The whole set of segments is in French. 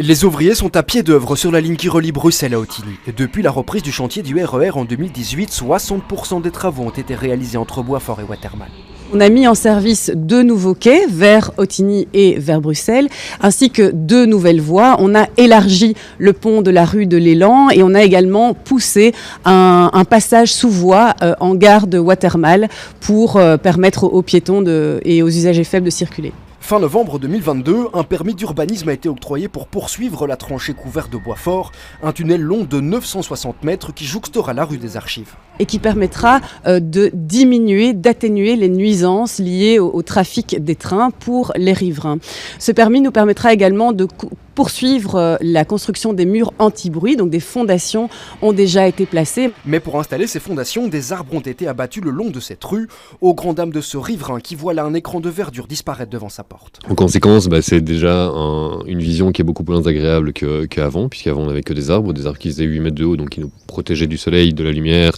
Les ouvriers sont à pied d'œuvre sur la ligne qui relie Bruxelles à Ottignies. Depuis la reprise du chantier du RER en 2018, 60% des travaux ont été réalisés entre Boitsfort et Watermal. On a mis en service 2 nouveaux quais vers Ottignies et vers Bruxelles, ainsi que 2 nouvelles voies. On a élargi le pont de la rue de l'Élan et on a également poussé un passage sous voie en gare de Watermal pour permettre aux piétons et aux usagers faibles de circuler. Fin novembre 2022, un permis d'urbanisme a été octroyé pour poursuivre la tranchée couverte de Boitsfort, un tunnel long de 960 mètres qui jouxtera la rue des Archives. Et qui permettra d'atténuer les nuisances liées au trafic des trains pour les riverains. Ce permis nous permettra également de poursuivre la construction des murs anti-bruit, donc des fondations ont déjà été placées. Mais pour installer ces fondations, des arbres ont été abattus le long de cette rue, aux grand dames de ce riverain qui voit là un écran de verdure disparaître devant sa porte. En conséquence, c'est déjà une vision qui est beaucoup plus agréable qu'avant, puisqu'avant on n'avait que des arbres qui faisaient 8 mètres de haut, donc qui nous protégeaient du soleil, de la lumière,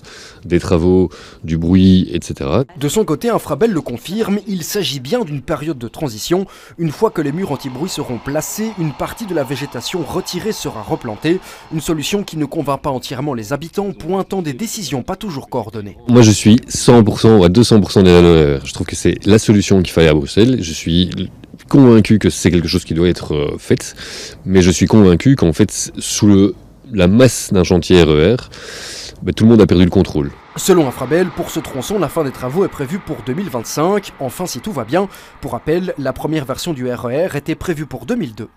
des travaux, du bruit, etc. De son côté, Infrabel le confirme, il s'agit bien d'une période de transition. Une fois que les murs anti-bruit seront placés, une partie de la végétation retirée sera replantée. Une solution qui ne convainc pas entièrement les habitants, pointant des décisions pas toujours coordonnées. Moi je suis 100% ou à 200% derrière le RER. Je trouve que c'est la solution qu'il fallait à Bruxelles. Je suis convaincu que c'est quelque chose qui doit être fait, mais je suis convaincu qu'en fait, sous la masse d'un chantier RER, tout le monde a perdu le contrôle. Selon Infrabel, pour ce tronçon, la fin des travaux est prévue pour 2025. Enfin, si tout va bien. Pour rappel, la première version du RER était prévue pour 2002.